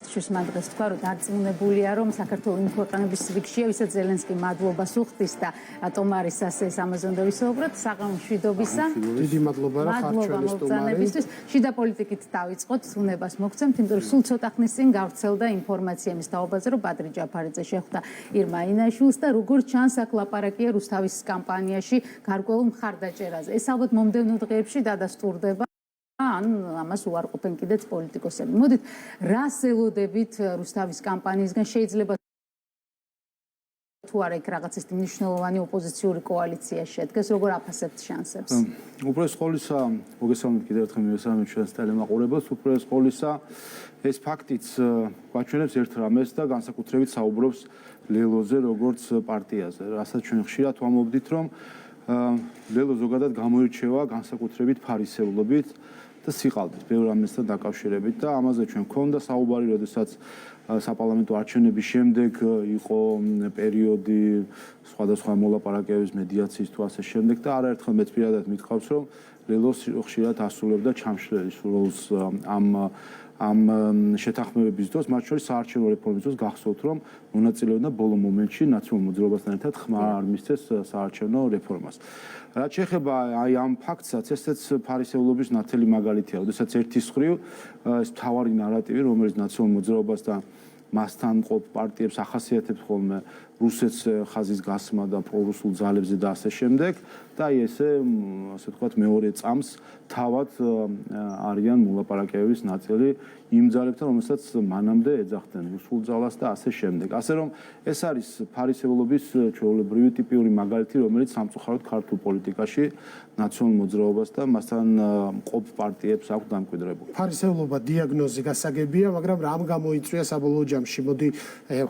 მან დღეს თქვა, რომ დარწმუნებულია, რომ საქართველოს იმ ქვეყნების რიგშია, ვისაც ზელენსკი მადლობას უხდის და ტომარის ასეს ამაზე უნდა ვისაუბროთ, საღამო მშვიდობისა. დიდი მადლობა რა ხარ ჩვენი სტუმარი. შიდა პოლიტიკით დავიწყოთ, უნებას მოგცემთ, იმიტომ რომ სულ ცოტა ხნის წინ გავრცელდა ინფორმაცია მის თაობაზე, რომ ბადრი ჯაფარიძე შეხვდა ირმა ინაშვილს და როგორც ჩანს, აქ ლაპარაკია რუსთავის კამპანიაში გარკვეულ მხარდაჭერაზე. ეს ალბათ მომდევნო დღეებში დადასტურდება. ან ამას უარყოფენ კიდეც პოლიტიკოსები. მოდით, რას ელოდებით რუსთავის კამპანიისგან შეიძლება თუ არა იქ რაღაც ის მნიშვნელოვანი ოპოზიციური კოალიცია შედგეს, როგორ აფასებთ შანსებს? უპირველეს ყოვლისა, მოგესალმებით კიდევ ერთხელ მივესალმებით ჩვენს ტელემაყურებელს, უპირველეს ყოვლისა ეს ფაქტიც გვაჩვენებს ერთ რამეს და განსაკუთრებით საუბრობს ლელოზე როგორც პარტიაზე. რასაც ჩვენ ხშირად ვამბობდით, რომ ლელო ზოგადად გამოირჩევა განსაკუთრებით ფარისევლობით და სიყალბით ბევრ რამესთან დაკავშირებით და ამაზე ჩვენ გვქონდა საუბარი, როდესაც საპარლამენტო არჩევნების შემდეგ იყო პერიოდი სხვადასხვა მოლაპარაკებების მედიაციის თუ ასე შემდეგ და არაერთხელ მეც პირადად მithყავს, რომ ლელო ხშირად ასრულებდა ჩამშრელის როლს ამ შეთანხმებების დროს, მათ შორის საარჩევნო რეფორმის დროს გახსოვთ, რომ მონაწილეობდა ბოლო მომენტში ნაციონალურ მოძრაობასთან ერთად ხმა არ მისცეს საარჩევნო რეფორმას. რაც შეეხება აი ამ ფაქტსაც, ესეც ფარისევლობის ნათელი მაგალითია, როდესაც ერთის მხრივ ეს მთავარი ნარატივი, რომელიც ნაციონალურ მოძრაობას და მასთან ყოფ პარტიებს ახასიათებს ხოლმე რუსეთს ხაზის გასმა და პრორუსულ ძალებზე და ასე შემდეგ და აი ესე ვთქვათ მეორე წამს თავად არიან მოლაპარაკებების ნაწილი იმ ძალებთან, რომელსაც მანამდე ეძახდნენ რუსულ ძალას და ასე შემდეგ. ასე რომ ეს არის ფარისევლობის ჩვეულებრივი ტიპიური მაგალითი, რომელიც სამწუხაროდ ქართულ პოლიტიკაში ნაციონალურ მოძრაობას და მასთან ყოფ პარტიებს აქვს დამკვიდრებული. ფარისევლობა დიაგნოზი გასაგებია, მაგრამ რამ გამოიწვია საბოლოო ჯამში? მოდი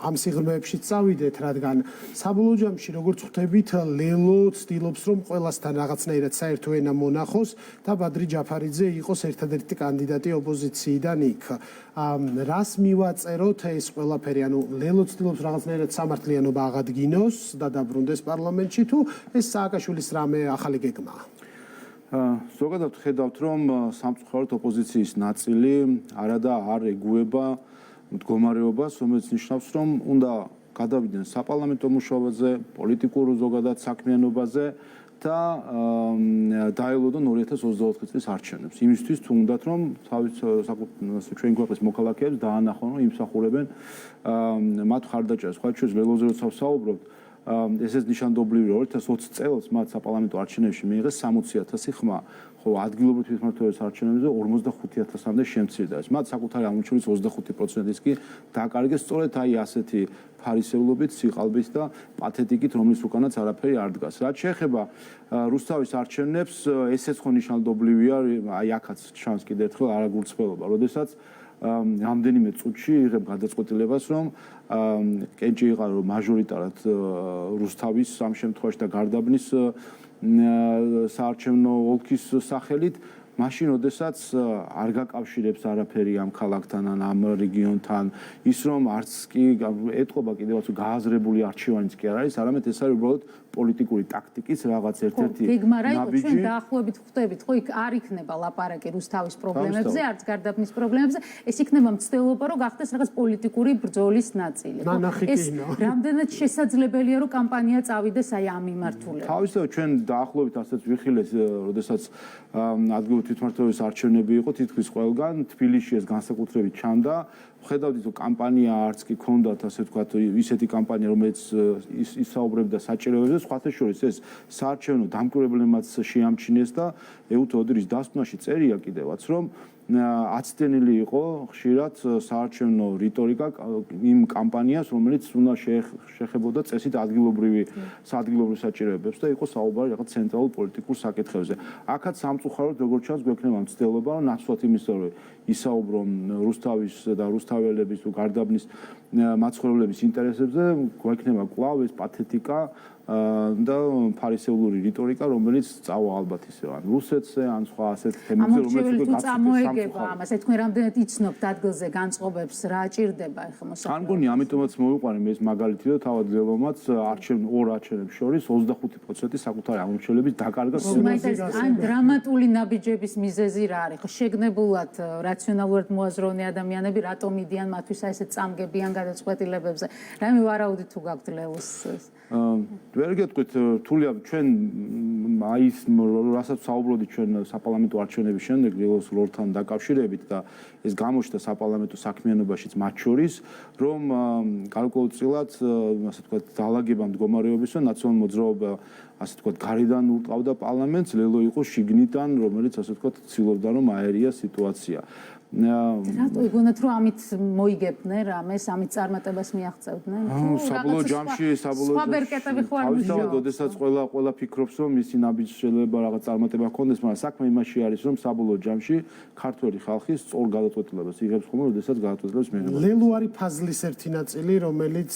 ამ სიღრმეებში წავიდეთ, რადგან საბოლოო ჯამში როგორც ხვდებით, ლელო ცდილობს, რომ ყველასთან რაღაცნაირად საერთო ენა მონახოს და ბადრი ჯაფარიძე იყოს ერთადერთი კანდიდატი ოპოზიციიდან იქ. რას მივაწეროთ ეს ყველაფერი? ანუ ლელო ცდილობს რაღაცნაირად სამართლიანობა აღადგინოს და დაბრუნდეს პარლამენტში თუ ეს სააკაშვილის რამე ახალი გეგმაა? ზოგადად ხედავთ, რომ სამწუხაროდ ოპოზიციის ნაწილი არადა არ ეგუება მდგომარეობას, რომელიც ნიშნავს, რომ უნდა გადავიდნენ საპარლამენტო მუშაობაზე, პოლიტიკურ ზოგადად საქმიანობაზე და დაელოდონ 2024 წლის არჩევნებს. იმისთვის თუ უნდათ, რომ ჩვენი ქვეყნის მოქალაქეებს დაანახონ, რომ იმსახურებენ მათ მხარდაჭერას. სხვა შორის ლელოზე როცა ვსაუბრობთ, ესეც ნიშანდობლივია, რომ 2020 წელს მათ საპარლამენტო არჩევნებში მიიღეს 60,000 ხმა, ხო ადგილობრივ თვითმმართველობის არჩევნებზე 45,000-მდე შემცირდა. მათ საკუთარი ამორჩევის 25%-ის კი დააკარგეს სწორედ აი ასეთი ფარისევლობით, სიყალბით და პათეტიკით, რომლის უკანაც არაფერი არ დგას. რაც შეეხება რუსთავის არჩევნებს, ესეც ხო ნიშანდობლივია, აი აქაც ჩანს კიდევ ერთხელ არაგულწრფელობა, როდესაც რამდენიმე წუთში იღებ გადაწყვეტილებას, რომ კენჭი იყარო მაჟორიტარად რუსთავის ამ შემთხვევაში და გარდაბნის საარჩევნო ოლქის სახელით, მაშინ როდესაც არ გაკავშირებს არაფერი ამ ქალაქთან ან ამ რეგიონთან, ის რომ არც კი ეთყობა კიდევაც გააზრებული არჩევანიც კი არ არის, არამედ ეს არის უბრალოდ პოლიტიკური ტაქტიკის რაღაც ერთ-ერთი ნაბიჯი. ჩვენ დაახლოებით ხვდებით, ხო იქ არ იქნება ლაპარაკი რუსთავის პრობლემებზე, არც გარდაბნის პრობლემებზე, ეს იქნება მცდელობა, რომ გახდეს რაღაც პოლიტიკური ბრძოლის ნაწილი. ეს რამდენად შესაძლებელია, რომ კამპანია წავიდეს აი ამ მიმართულებით? თავისთავად ჩვენ დაახლოებით ასეც ვიხილეთ, როდესაც ადგილობრივ თვითმმართველობის არჩევნები იყო თითქმის ყველგან, თბილისში ეს განსაკუთრებით ჩანდა. ხედავდით, რომ კამპანია არც კი ქონდათ, ასე ვთქვათ, ისეთი კამპანია, რომელიც ისაუბრებდა საჭიროებებზე, სხვათა შორის ეს საარჩევნო დამკვირვებლებმაც შეამჩნიეს და ეუთო ოდრის დასკვნაში წერია კიდევაც, რომ აცდენილი იყო ხშირად საარჩევნო რიტორიკა იმ კამპანიას, რომელიც უნდა შეეხებოდა წესით ადგილობრივ საჭიროებებს და იყო საუბარი რაღაც ცენტრალურ პოლიტიკურ საკითხებზე. აქაც სამწუხაროდ როგორც ჩანს გვექნება მცდელობა, რომ ნაცვლად იმისა, რომ ისაუბრონ რუსთავის და რუსთაველების თუ გარდაბნის მაცხოვრებლების ინტერესებზე, გვექნება კვლავ ეს პათეტიკა და ფარისეულური რიტორიკა, რომელიც წავა ალბათ ისე ან რუსეთზე, ან სხვა ასეთ თემებზე, რომელიც უკვე გაწყვეტილება ამას, თქვენ რამდენად იცნობთ ადგილზე განწყობებს, რა ჭირდება ახლა მოსახლეობას? ან გონი ამიტომაც მოვიყვანე მე ეს მაგალითი და თავად ლებომაც ორ არჩევნებს შორის 25% საკუთარი აღმოჩენილების დაკარგა ან დრამატული ნაბიჯების მიზეზი რა არის? ხო შეგნებულად რაციონალურად მოაზროვნე ადამიანები რატომ იდიან მათთვის აი ესეთ წამგებიან გადაწყვეტილებებზე? რაიმე ვარაუდი თუ გაქვთ ლელოს? ვერ გეტყვით რთულია ჩვენ მაის რასაც საუბრობთ ჩვენ საპარლამენტო არჩევნების შემდეგ ლელოს ლორთან დაკავშირებით და ეს გამოჩნდა საპარლამენტო საქმიანობაშიც მათ შორის რომ გარკვეულწილად ასე ვთქვათ დაალაგება მდგომარეობის და ნაციონალურ მოძრაობა ასე ვთქვათ გარედან ურტყავდა პარლამენტს ლელო იყო შიგნიდან რომელიც ასე ვთქვათ ცდილობდა რომ აერია სიტუაცია რატო იგონათ რომ ამით მოიგებდნენ რამეს ამით წარმატებას მიაღწევდნენ? საბოლოო ჯამში სხვა ბერკეტები ხო არ მუშაობენ? როდესაც ყველა ფიქრობს რომ მისი ნაბიჯი შეიძლება რაღაც წარმატება ჰქონდეს, მაგრამ საქმე იმაში არის რომ საბოლოო ჯამში ქართველი ხალხი სწორ გადაწყვეტილებას იღებს ხოლმე, როდესაც გადაწყვეტილებას მიიღება. ლელო არის ფაზლის ერთი ნაწილი, რომელიც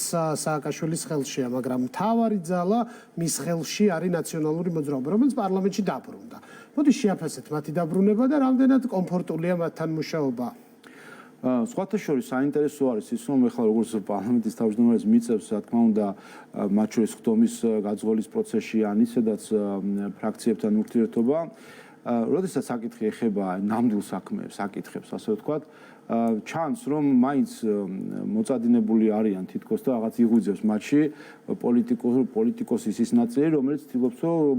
სააკაშვილის ხელშია, მაგრამ მთავარი ძალა მის ხელში არის ნაციონალური მოძრაობა, რომელიც პარლამენტში დაბრუნდა. მოდი შეაფასეთ მათი დაბრუნება და რამდენად კომფორტულია მათთან მუშაობა. სხვათა შორის საინტერესო არის ის რომ ეხლა როგორც პარლამენტის თავმჯდომარეს მიწევს რა თქმა უნდა მათ შორის ხდომის გაძღოლის პროცესში ან ისედაც ფრაქციებთან ურთიერთობა როდესაც საკითხი ეხება ნამდვილ საქმეებს საკითხებს ასე ვთქვათ ჩანს რომ მაინც მოწადინებული არიან თითქოს და რაღაც იღვიძებს მათში პოლიტიკოსის ის ნაწილი რომელიც ცდილობს რომ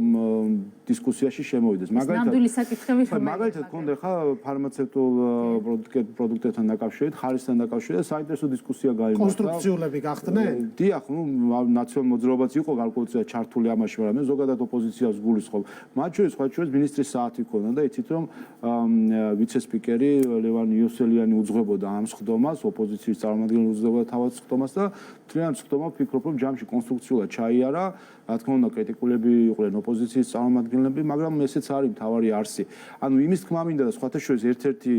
დისკუსიაში შემოვიდეს ნამდვილი საკითხები ხომ მაგალითად ქონდა ხა ფარმაცევტულ პროდუქტებთან დაკავშირებით ხარისთან დაკავშირებით საინტერესო დისკუსია გაიმართა კონსტრუქციულები გახდნენ? დიახ, ნაციონალურ მოძრაობაც იყო გარკვეულწილად ჩართული ამაში, მაგრამ ზოგადად ოპოზიციას გულისხმობ. მათ შორის ministris საათი ქონდა და იცით რომ ვიცე-სპიკერი ლევან იოსელიანი უძღვებოდა ამ სხდომას, ოპოზიციის წარმომადგენელი უძღვებოდა თავად სხდომას და თლიანად სხდომა ვფიქრობ რომ ჯამში კონსტრუქციულად ჩაიარა, რა თქმა უნდა კრიტიკულები იყვნენ ოპოზიციის წარმომადგენლები, მაგრამ ესეც არის მთავარი არსი. ანუ იმის თქმა მინდა და სხვათა შორის ერთ-ერთი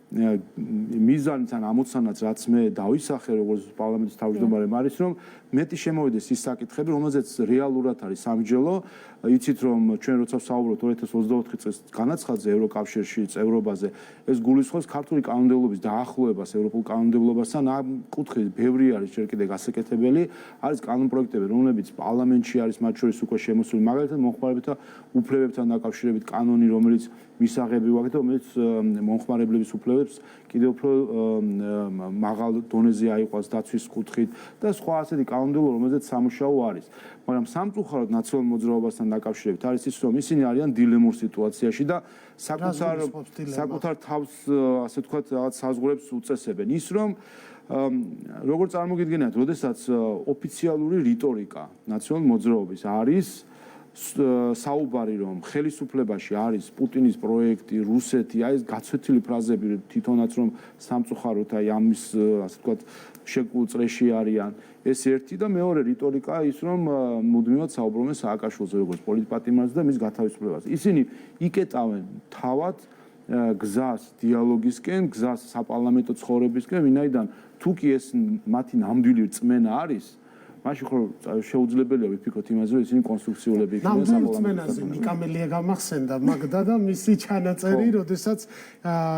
მიზანიც ან ამოცანაც რაც მე დავისახე როგორც პარლამენტის თავმჯდომარემ არის რომ მეტი შემოვიდეს ის საკითხები რომელზეც რეალურად არის სამჯელო იცით რომ ჩვენ როცა ვსაუბრობთ 2024 წელს განაცხადზე ევროკავშირში წევრობაზე ეს გულისხმობს ქართული კანონმდებლობის დაახლოებას ევროპულ კანონმდებლობასთან ამ კუთხით ბევრი არის ჯერ კიდე გასაკეთებელი არის კანონპროექტები რომლებიც პარლამენტში არის მათ შორის უკვე შემოსული მაგალითად მომხმარებელთა უფლებებთან დაკავშირებით კანონი რომელიც მისაღები ვაკეთებ რომელიც მომხმარებლების უფლებებს კიდევ უფრო მაღალ დონეზე აიყვანს დაცვის კუთხით და სხვა ასეთი კანონმდებლობა რომელზეც სამუშაო არის მაგრამ სამწუხაროდ ნაციონალურ მოძრაობასთან დაკავშირებით არის ის რომ ისინი არიან დილემურ სიტუაციაში და საკუთარ თავს ასე ვთქვათ რაღაც საზღვრებს უწესებენ ის რომ როგორ წარმოგიდგენიათ როდესაც ოფიციალური რიტორიკა ნაციონალურ მოძრაობის არის საუბარი რომ ხელისუფლებაში არის პუტინის პროექტი, რუსეთი, აი ეს გაცვეთილი ფრაზები თვითონაც რომ სამწუხაროდ აი ამის ასე ვთქვათ შეკულ წრეში არიან. ეს ერთი და მეორე რიტორიკა ის რომ მუდმივად საუბრობენ სააკაშვილზე როგორც პოლიტპატიმარზე და მის გათავისუფლებაზე. ისინი იკეტავენ თავად გზას დიალოგისკენ, გზას საპარლამენტო ცხოვრებისკენ, ვინაიდან თუ კი ეს მათი ნამდვილი რწმენა არის მაშინ ხო შეუძლებელია ვიფიქროთ იმაზე რომ ისინი კონსტრუქციულები იქნებიან საპარლამენტოზე. ნიკამელია გამახსენდა მაგდა და მისი ჩანაწერი, როდესაც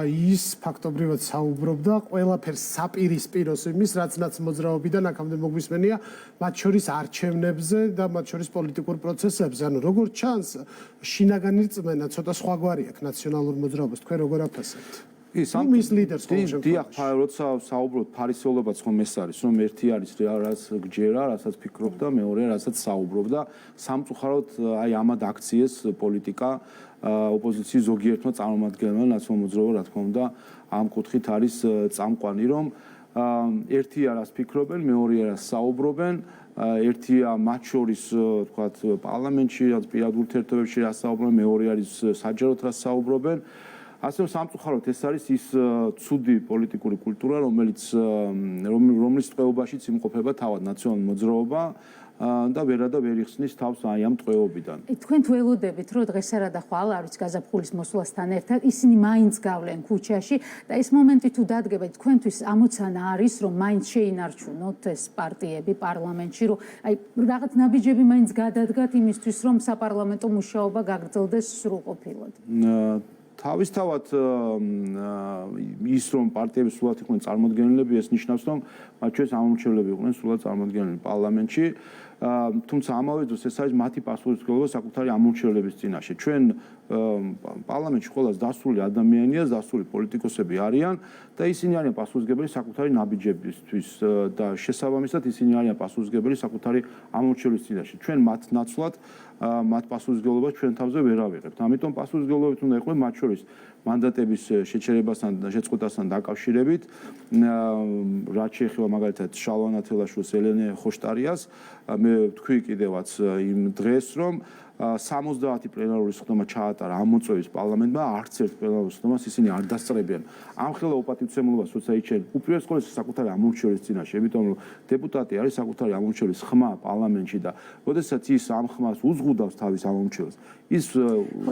ის ფაქტობრივად საუბრობდა ყველაფერს საპირისპიროს იმის, რაც მოძრაობიდან აქამდე მოგვისმენია, მათ შორის არჩევნებზე და მათ შორის პოლიტიკურ პროცესებზე. ანუ როგორც ჩანს, შინაგანი რწმენა ცოტა სხვაგვარი აქვს ნაციონალურ მოძრაობას. თქვენ როგორ აფასებთ? ის ლიდერს დიახ, როცა საუბრობთ ფარისეულობაც ხომ ეს არის, რომ ერთი არის რაც გჯერა, რასაც ფიქრობ და მეორე რასაც საუბრობ და სამწუხაროდ აი ამად აქციეს პოლიტიკა ოპოზიციის ზოგიერთმა წარმომადგენელმა ნაციონალურ მოძრაობა, რა თქმა უნდა, ამ კუთხით არის წამყვანი, რომ ერთი არას ფიქრობენ, მეორე არას საუბრობენ, ერთია მათ შორის, თქვათ, პარლამენტში, რაც პირად ურთიერთობებში რას საუბრობენ, მეორე არის საჯაროდ რას საუბრობენ. ასე რომ სამწუხაროდ ეს არის ის ცუდი პოლიტიკური კულტურა, რომელიც ტყვეობაშიც იმყოფება თავად ნაციონალურ მოძრაობა და ვერ იხსნის თავს აი ამ ტყვეობიდან. თქვენ თუ ელოდებით, რომ დღესერა და ხვალ არის გაზაფხულის მოსვლასთან ერთად ისინი მაინც გავლენ ქუჩაში და ეს მომენტი თუ დადგება, თქვენთვის ამოცანა არის, რომ მაინც შეინარჩუნოთ ეს პარტიები პარლამენტში, რომ აი რაღაც ნაბიჯები მაინც გადადგათ იმისთვის, რომ საპარლამენტო მუშაობა გაგრძელდეს სრულყოფილად. თავისთავად ის რომ პარტიები სულად იყვნენ წარმოდგენილები, ეს ნიშნავს, რომ მათ შორის ამომრჩევლები იყვნენ სულად წარმოდგენილები პარლამენტში. თუმცა ამავე დროს ეს არის მათი პასუხისმგებლობა საკუთარი ამომრჩევლების წინაშე. ჩვენ პარლამენტში ყველას დასული ადამიანია, დასული პოლიტიკოსები არიან და ისინი არიან პასუხისმგებელი საკუთარი ნაბიჯებისთვის და შესაბამისად ისინი არიან პასუხისმგებელი საკუთარი ამომრჩევლის წინაშე. ჩვენ მათ ნაცვლად მათ პასუხისმგებლობას ჩვენ თავზე ვერ ავიღებთ. ამიტომ პასუხისმგებლობით უნდა იყოს მათ შორის მანდატების შეჩერებასთან და შეწყვეტასთან დაკავშირებით, რაც შეეხება მაგალითად შალვა ნათელაშვილს, ელენე ხოშტარიას, მე ვთქვი კიდევაც იმ დღეს, რომ 70 პლენარული სხდომა ჩაატარა ამ მოწვევის პარლამენტმა, არც ერთ პლენარულ სხდომას ისინი არ დასწრებიან. ამხელა უპატივცემულობას როცა იჩენ უპირველეს ყოვლისა საკუთარი ამომრჩევლის წინაშე, იმიტომ რომ დეპუტატი არის საკუთარი ამომრჩევლის ხმა პარლამენტში და როდესაც ის ამ ხმას უზღუდავს თავის ამომრჩევლს, ის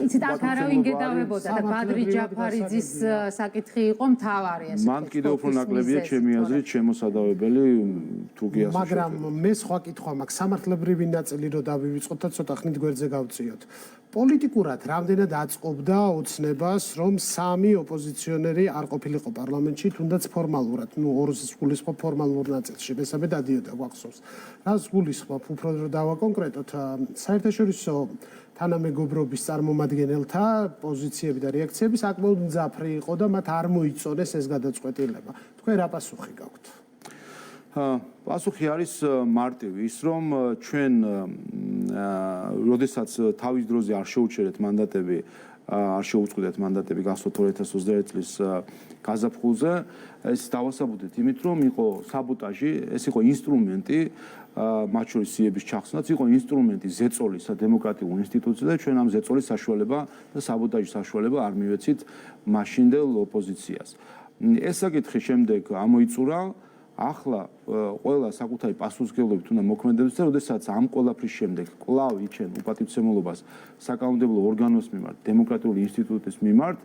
იცით აქ არავინ გედავებოდა და ბადრი ჯაფარიძის საკითხი იყო მთავარი ასე. მან კიდევ უფრო ნაკლებია ჩემი აზრით შემოსადავებელი თურქიას. მაგრამ მე სხვა კითხვა მაქვს, სამართლებრივი ნაწილი რო დავივიწყოთ და ცოტა ხნით გვერდზე გავწიოთ. პოლიტიკურად რამდენად აწყობდა ოცნებას, რომ სამი ოპოზიციონერი არ ყოფილიყო პარლამენტში, თუნდაც ფორმალურად, ორს გულისხმობ ფორმალურ ნაწილში, მესამე დადიოდა გვახსოვს. რას გულისხმობ, უფრო რომ დავაკონკრეტოთ, საერთაშორისო თანამეგობრობის წარმომადგენელთა პოზიციები და რეაქციები საკმაოდ მძაფრი იყო და მათ არ მოიწონეს ეს გადაწყვეტილება. თქვენ რა პასუხი გაქვთ? პასუხი არის მარტივი, ის რომ ჩვენ როდესაც თავის დროზე არ შეუჩერეთ მანდატები, არ შეუწყვეტეთ მანდატები გასულ 2021 წლის გაზაფხულზე, ეს დავასაბუთეთ იმით, რომ იყო საბოტაჟი, ეს იყო ინსტრუმენტი მათ შორის სიების ჩახსნაც, იყო ინსტრუმენტი ზეწოლისა დემოკრატიულ ინსტიტუციაზე და ჩვენ ამ ზეწოლის საშუალება და საბოტაჟის საშუალება არ მივეცით მაშინდელ ოპოზიციას. ეს საკითხი შემდეგ ამოიწურა. ახლა ყველა საკუთარი პასუხისმგებლობით უნდა მოქმედებს და როდესაც ამ ყველაფრის შემდეგ კვლავ იჩენ უპატივცემულობას საკანონმდებლო ორგანოს მიმართ, დემოკრატიული ინსტიტუტის მიმართ,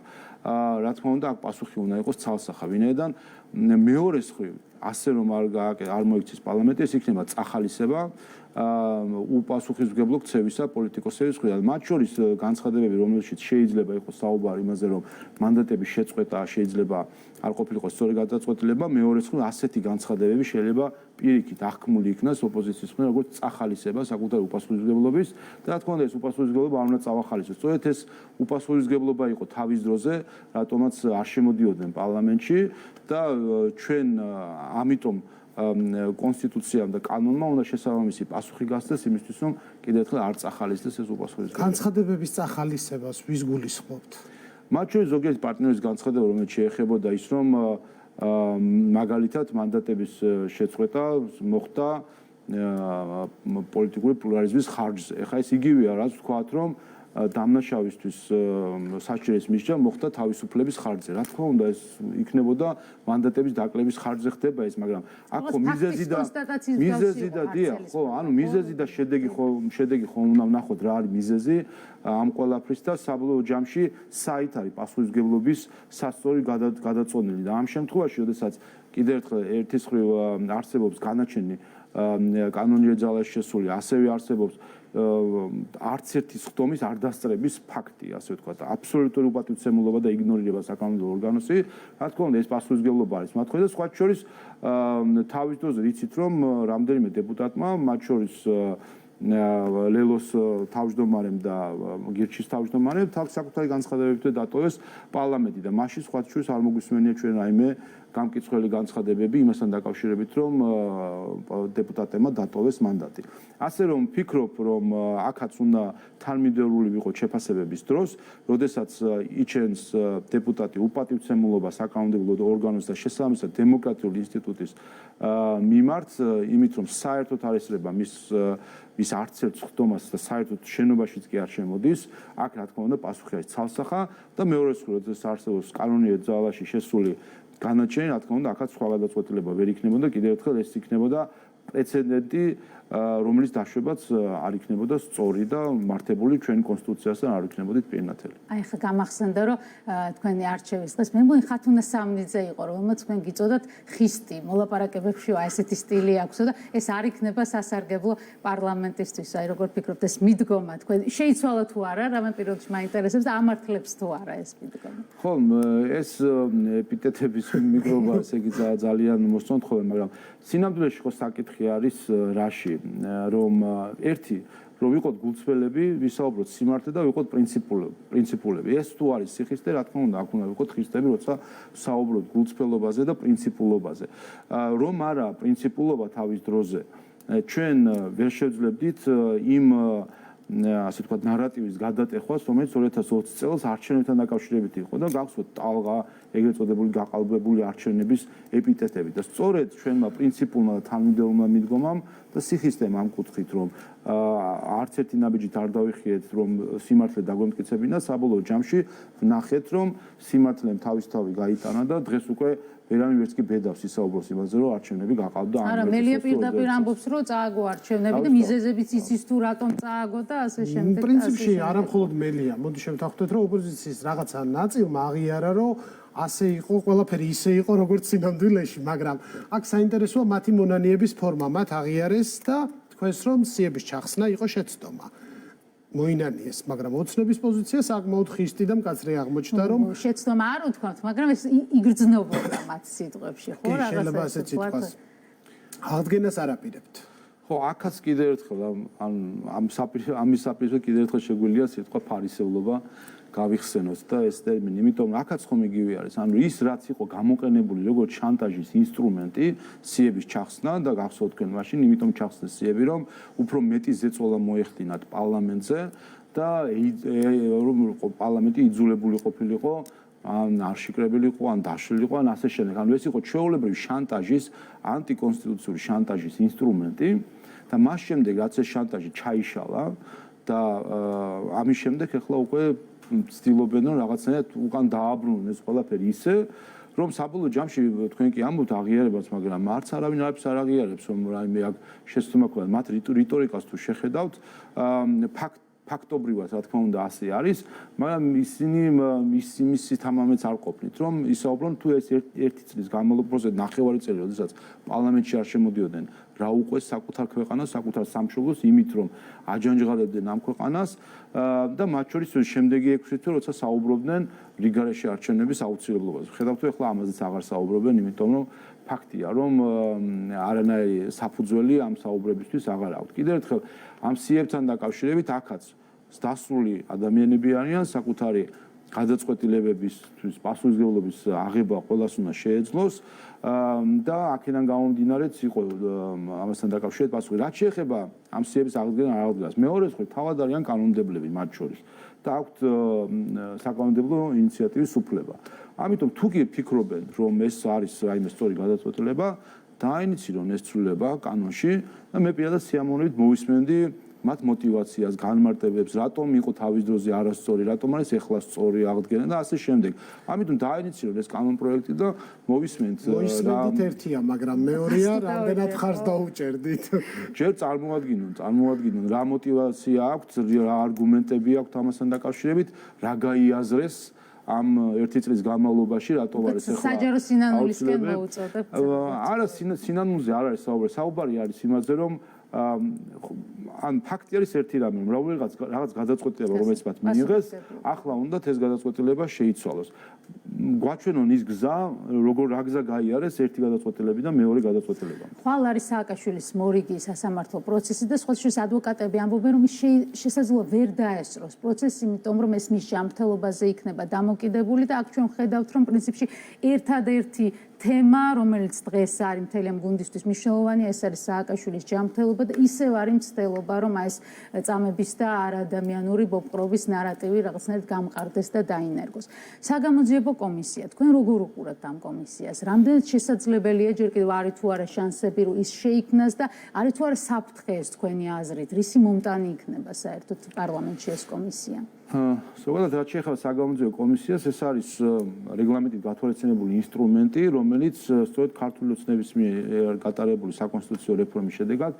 რა თქმა უნდა, აქ პასუხი უნდა იყოს ცალსახა. ვინაიდან მეორეს მხრივ, ასე რომ არ მოიქცეს პარლამენტი, ეს იქნება წახალისება უპასუხისმგებლო ქცევისა პოლიტიკოსების მხრიდან. მათ შორის განცხადებები, რომელშიც შეიძლება იყოს საუბარი იმაზე, რომ მანდატების შეწყვეტა შეიძლება არ ყოფილიყო სწორი გადაწყვეტილება, მეორეს მხრივ ასეთი განცხადებები შეიძლება პირიქით აღქმული იქნას ოპოზიციის მხრიდან, როგორც წახალისება საკუთარი უპასუხისმგებლობის და რა თქმა უნდა, ეს უპასუხისმგებლობა არ უნდა წავახალისოს. სწორედ ეს უპასუხისმგებლობა იყო თავის დროზე, რატომაც არ შემოდიოდნენ პარლამენტში და ჩვენ ამიტომ კონსტიტუციამ და კანონმა უნდა შესაბამისი პასუხი გასცეს იმისთვის, რომ კიდევ ერთხელ არ წახალისდეს ეს უპასუხისმგებლობა. განცხადებების წახალისებას ვის გულისხმობთ? მათ შორის ზოგიერთი პარტნიორის განცხადება, რომელიც შეეხებოდა ის, რომ მაგალითად მანდატების შეწყვეტა მოხდა პოლიტიკური პლურალიზმის ხარჯზე. ეხლა ეს იგივეა, რაც ვთქვათ, რომ დამნაშავისთვის საჭირის მისჯა მოხდა თავისუფლების ხარჯზე. რა თქმა უნდა, ეს იქნებოდა მანდატების დაკლების ხარჯზე ხდება ეს, მაგრამ აქ ხო მიზეზი და დიახ, ხო, ანუ მიზეზი და შედეგი ხო უნდა ვნახოთ რა არის მიზეზი ამ ყველაფრის და საბოლოო ჯამში საით არის პასუხისმგებლობის სასწორი გადაწყვეტილი და ამ შემთხვევაში, როდესაც კიდევ ერთხელ ერთის მხრივ არსებობს განაჩენი კანონიერ ძალაში შესული, ასევე არსებობს არც ერთი სხდომის არ დასწრების ფაქტი, ასე ვთქვათ, აბსოლუტური უპატივცემულობა და იგნორირება საკანონმდებლო ორგანოსი, რა თქმა უნდა, ეს პასუხისმგებლობა არის მათ მხრიდან და სხვა შორის თავის დროზე ვიცით, რომ რამდენიმე დეპუტატმა, მათ შორის ლელოს თავმჯდომარემ და გირჩის თავმჯდომარემ საკუთარი განცხადებებით დატოვეს პარლამენტი და მაშინ სხვა შორის არ მოგვისმენია ჩვენ რაიმე გამკიცხველი განცხადებები იმასთან დაკავშირებით, რომ დეპუტატებმა დატოვეს მანდატი. ასე რომ ვფიქრობ, რომ აქაც უნდა თანმიმდევრული ვიყოთ შეფასებების დროს, როდესაც იჩენს დეპუტატი უპატივცემულობა საკანონმდებლო ორგანოს და შესაბამისად დემოკრატიული ინსტიტუტის მიმართ, იმით რომ საერთოდ არ ესწრება მის არც ერთ სხდომას და საერთოდ შენობაშიც კი არ შემოდის, აქ რა თქმა უნდა პასუხი არის ცალსახა და მეორე მხრივ, როდესაც არსებობს კანონიერ ძალაში შესული განაჩენი, რა თქმა უნდა, აქაც სხვა გადაწყვეტილება ვერ იქნებოდა, კიდევ ერთხელ ეს იქნებოდა პრეცედენტი რომელიც დაშვებაც არ იქნებოდა სწორი და მართებული ჩვენ კონსტიტუციასთან არ იქნებოდით პირნათელი. აი ხა გამახსენდა რომ თქვენი არჩევის დღეს მე მგონი ხათუნა სამნიძე იყო რომელმაც თქვენ გიწოდათ ხისტი მოლაპარაკებებში ესეთი სტილი აქვსო და ეს არ იქნება სასარგებლო პარლამენტისთვის აი როგორ ფიქრობთ ეს მიდგომა თქვენ შეიცვალა თუ არა რამე პირველში მაინტერესებს და ამართლებს თუ არა ეს მიდგომა ხო ეს ეპიტეტების მიგრობა ესე იგი ძალიან მოსწონთხოვე მაგრამ სინამდვილეში ხო საკითხი არის რაში რომ ერთი რომ ვიყოთ გულწრფელები, ვისაუბროთ სიმართლე და ვიყოთ პრინციპულები. ეს თუ არის სიხისტე, რა თქმა უნდა, აქ უნდა ვიყოთ ხისტები, როცა საუბრობთ გულწრფელობაზე და პრინციპულობაზე. რომ არა პრინციპულობა თავის დროზე, ჩვენ ვერ შევძლებდით იმ ასე ვთქვათ ნარატივის გადატეხვას, რომელიც 2020 წელს არჩევნებთან დაკავშირებით იყო და გახსოვთ ტალღა, ეგრეთ წოდებული გაყალბებული არჩევნების ეპიტეტები და სწორედ ჩვენმა პრინციპულმა და თანმიმდევრულმა მიდგომამ და სიხისტემ ამ კუთხით რომ არც ერთი ნაბიჯით არ დავიხიეთ რომ სიმართლე დაგვემტკიცებინა საბოლოო ჯამში ვნახეთ რომ სიმართლემ თავისთავად გაიტანა და დღეს უკვე ვერავინ კი ბედავს ისაუბროს იმაზე რომ არჩევნები გაყალბდა არა მელია პირდაპირ ამბობს რომ წააგო არჩევნები და მიზეზებიც იცის თუ რატომ წააგო და ასე შემდეგ პრინციპში არა მხოლოდ მელია მოდი შევთანხმდეთ რომ ოპოზიციის რაღაცა ნაწილმა აღიარა რომ ასე იყო ყველაფერი ისე იყო როგორც სინამდვილეში მაგრამ აქ საინტერესოა მათი მონანიების ფორმა მათ აღიარეს და თქვენს რომ სიების ჩახსნა იყო შეცდომა მოინანიეს მაგრამ ოცნების პოზიცია საკმაოდ ხისტი და მკაცრი აღმოჩნდა რომ შეცდომა არ უთქვამთ მაგრამ ეს იგრძნობოდა მათ სიტყვებში ხო რაღაცა ესეც ითქვას აღდგენას არ აპირებთ ხო აქაც კიდე ერთხელ ამის საპირისპირო კიდე ერთხელ შეგვიძლია სიტყვა ფარისევლობა გავიხსენოთ და ეს ტერმინი იმიტომ რომ აქაც ხომ იგივე არის ანუ ის რაც იყო გამოყენებული როგორც შანტაჟის ინსტრუმენტი სიების ჩახსნა და გახსოვთ თქვენ მაშინ იმიტომ ჩახსნეს სიები რომ უფრო მეტი ზეწოლა მოეხდინათ პარლამენტზე და რომ პარლამენტი იძულებული ყოფილიყო ან არ შეკრებილიყო ან დაშლილიყო ან ასე შემდეგ ანუ ეს იყო ჩვეულებრივი შანტაჟის ანტიკონსტიტუციური შანტაჟის ინსტრუმენტი და მას შემდეგ რაც ეს შანტაჟი ჩაიშალა და ამის შემდეგ ახლა უკვე ცდილობენ რომ რაღაცნაირად უკან დააბრუნონ ეს ყველაფერი ისე რომ საბოლოო ჯამში თქვენ კი ამბობთ აღიარებაც მაგრამ არც არავინ არაფერს არ აღიარებს რომ რაიმე აქ შეცდომა ქონდა მათ რიტორიკას თუ შეხედავთ ფაქტობრივად რა თქმა უნდა ასე არის მაგრამ ისინი იმის თამამიც არ ყოფნით რომ ისაუბრონ თუ ეს ერთი წლის განმავლობაში ნახევარი წელი როდესაც პარლამენტში არ შემოდიოდნენ რა უყვეს საკუთარ ქვეყანას, საკუთარ სამშობლოს იმით რომ აჯანჯღალებდნენ ამ ქვეყანას და მათ შორის შემდეგი 6 თვე როცა საუბრობდნენ რიგარეში არჩევნების აუცილებლობაზე. ხედავთ თუ ახლა ამაზეც აღარ საუბრობენ, იმიტომ რომ ფაქტია რომ არანაირი საფუძველი ამ საუბრებისთვის აღარ აქვს. კიდევ ერთხელ ამ სიებთან დაკავშირებით აქაც დასრული ადამიანები არიან საკუთარი გადაწყვეტილებებისთვის პასუხისმგებლობის აღება ყველას უნდა შეეძლოს და აქედან გამომდინარეც იყო ამასთან დაკავშირებით პასუხი. რაც შეეხება ამ სიების აღდგენა არ აღდგენას. მეორე მხრივ თავად არიან კანონმდებლები მათ შორის და აქვთ საკანონმდებლო ინიციატივის უფლება. ამიტომ თუ კი ფიქრობენ რომ ეს არის რაიმე სწორი გადაწყვეტილება, დაინიცირონ ეს ცვლილება კანონში და მე პირადად სიამოვნებით მოვისმენდი მათ мотиваციას, განმარტებებს, რატომ იყო თავის დროზე არასწორი, რატომ არის ეხლა სწორი აღდგენა და ასე შემდეგ. ამიტომ დაინიცირონ ეს კანონპროექტი და მოვისმენთ მოისმენთ ერთია, მაგრამ მეორეა რამდენად ხარს დაუჭერდით. ჯერ წარმოადგინონ რა мотиваცია აქვთ, რა არგუმენტები აქვთ ამასთან დაკავშირებით, რა გაიაზრეს ამ ერთი წლის განმავლობაში რატომ არის ახლა საჯარო სინანულისკენ მოუწოდებ. არა სინანულზე არ არის საუბარი არის იმაზე რომ ან ფაქტი არის ერთი რამე რომ რაღაც გადაწყვეტილება რომელიც მათ მიიღეს ახლა უნდათ ეს გადაწყვეტილება შეიცვალოს გვაჩვენონ ის გზა როგორ რა გზა გაიარეს ერთი გადაწყვეტილება და მეორე გადაწყვეტილება ხვალ არის სააკაშვილის მორიგი სასამართლო პროცესი და სხვა შორის ადვოკატები ამბობენ რომ ის შესაძლოა ვერ დაესწროს პროცესი იმიტომ რომ ეს მის ჯანმრთელობაზე იქნება დამოკიდებული და აქ ჩვენ ხედავთ რომ პრინციპში ერთადერთი თემა რომელიც დღეს არის მთელი ამ გუნდისთვის მნიშვნელოვანია ეს არის სააკაშვილის ჯანმრთელობა და ისევ არის მცდელობა რომ ეს წამების და არადამიანური ბობყრობის ნარატივი რაღაცნაირად გამყარდეს და დაინერგოს. საგამოძიებო კომისია, თქვენ როგორ უყურებთ ამ კომისიას? რამდენად შესაძლებელია ჯერ კიდევ არის თუ არა შანსები რომ ის შეიქმნას და არის თუ არა საფრთხე ეს თქვენი აზრით? რისი მომტანი იქნება საერთოდ პარლამენტში ეს კომისია? ზოგადად რაც შეეხება საგამოძიებო კომისიას, ეს არის რეგლამენტით გათვალისწინებული ინსტრუმენტი, რომელიც სწორედ ქართული ოცნების მიერ გატარებული საკონსტიტუციო რეფორმის შედეგად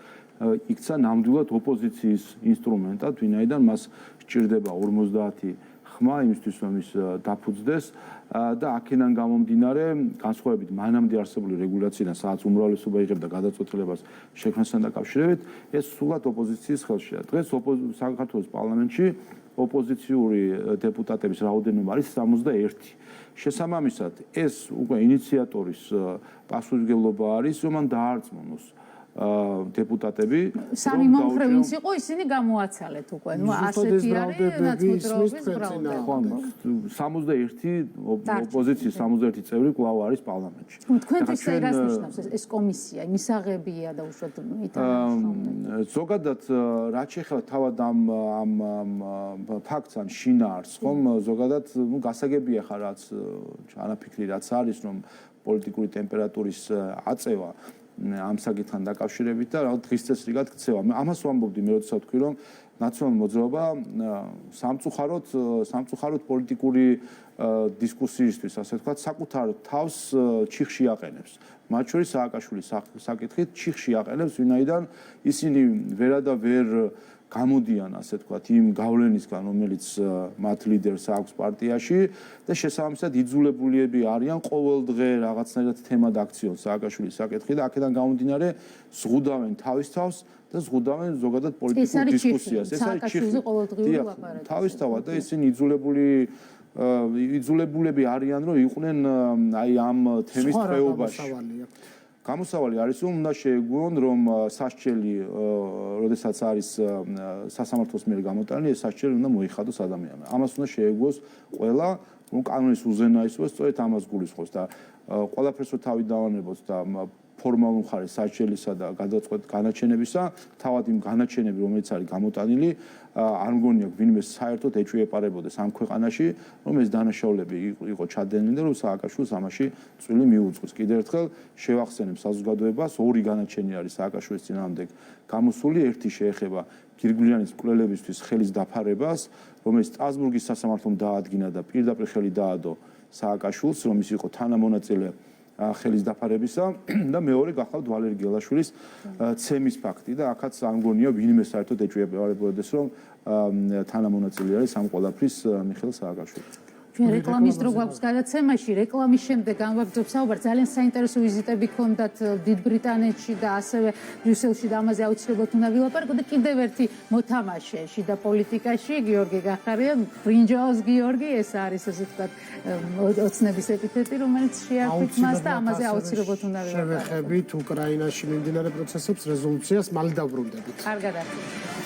იქცა ნამდვილად ოპოზიციის ინსტრუმენტად, ვინაიდან მას სჭირდება 50 ხმა იმისთვის, რომ ის დაფუძდეს და აქედან გამომდინარე, განსხვავებით მანამდე არსებული რეგულაციიდან, სადაც უმრავლესობა იღებდა გადაწყვეტილებას შექმნასთან დაკავშირებით, ეს სულად ოპოზიციის ხელშია. დღეს საქართველოს პარლამენტში ოპოზიციური დეპუტატების რაოდენობა არის 61. შესაბამისად, ეს უკვე ინიციატორის პასუხისმგებლობა არის, რომ მან დაარწმუნოს დეპუტატები სამი მომხრე ვინც იყო ისინი გამოაცალეთ უკვე ნუ ასეთი არის ნაცმოძრაობის ბრალდება 61 ოპოზიციის 61 წევრი კვლავ არის პარლამენტში თქვენთვის რას ნიშნავს ეს კომისია მისაღებია და უშუალოდ ითანხმება ზოგადად რაც შეეხება თავად ამ ფაქტს ან შინაარსს ხომ ზოგადად ნუ გასაგებია ხარ რაც ანაფიქრი რაც არის რომ პოლიტიკური ტემპერატურის აწევა ამ საკითხთან დაკავშირებით და რაღაც დღის წესრიგად ქცევა. ამას ვამბობდი მე როდესაც ვთქვი რომ ნაციონალური მოძრაობა სამწუხაროდ პოლიტიკური დისკუსიისთვის, ასე ვთქვათ, საკუთარ თავს ჩიხში აყენებს. მათ შორის სააკაშვილის საკითხით ჩიხში აყენებს, ვინაიდან ისინი ვერადა ვერ გამოდიან, ასე ვთქვათ, იმ გავლენისგან, რომელიც მათ ლიდერს აქვს პარტიაში და შესაბამისად იძულებულები არიან ყოველდღე რაღაცნაირად თემად აქციონ სააკაშვილის საკითხი და აქედან გამომდინარე ზღუდავენ თავის თავს და ზღუდავენ ზოგადად პოლიტიკურ დისკუსიას. ეს არის ჩიხი ყოველდღიური ლაპარაკი. თავისთავად და ისინი იძულებულები არიან, რომ იყვნენ აი ამ თემის ხეობაში. გამოსავალი არის რომ უნდა შეეგუონ რომ სასჯელი როდესაც არის სასამართლოს მიერ გამოტანილი ეს სასჯელი უნდა მოიხადოს ადამიანმა. ამას უნდა შეეგუოს ყველა რომ კანონის უზენაესობა სწორედ ამას გულისხმობს და ყველაფერს რო თავი დავანებოთ და ფორმალურ მხარეს სასჯელისა და განაჩენებისა თავად იმ განაჩენები რომელიც არის გამოტანილი არ მგონია ვინმე საერთოდ ეჭვიეპარებოდეს ამ ქვეყანაში რომ ეს დანაშაულები იყო ჩადენილი და რომ სააკაშვილს ამაში წვილი მიუძღვის. კიდევ ერთხელ შევახსენებ საზოგადოებას ორი განაჩენი არის სააკაშვილის წინააღმდეგ გამოსული ერთი შეეხება გირგვლიანის მკვლელებისთვის ხელის დაფარებას რომელიც სტრასბურგის სასამართლომ დაადგინა და პირდაპირ ხელი დაადო სააკაშვილს რომ ის იყო თანამონაწილე ხელის დაფარებისა და მეორე გახლავთ ვალერი გელაშვილის ცემის ფაქტი და აქაც არ მგონია ვინმე საერთოდ ეჭვიებარებოდეს რომ თანამონაწილე არის ამ ყველაფრის მიხეილ სააკაშვილი. ჩვენ რეკლამის დრო გვაქვს გადაცემაში, რეკლამის შემდეგ განვაგრძობ საუბარს. ძალიან საინტერესო ვიზიტები ჰქონდათ დიდ ბრიტანეთში და ასევე ბრიუსელში და ამაზე აუცილებლად უნდა ვილაპარაკოთ და კიდევ ერთი მოთამაშე შიდა პოლიტიკაში გიორგი გახარია, ბრინჯაოს გიორგი, ეს არის ასე ვთქვათ ოცნების ეპითეტი, რომელიც შეარქვით მას და ამაზე აუცილებლად უნდა ვილაპარაკოთ. შევეხებით უკრაინაში მიმდინარე პროცესებს, რეზოლუციას მალე დავბრუნდებით. კარგად.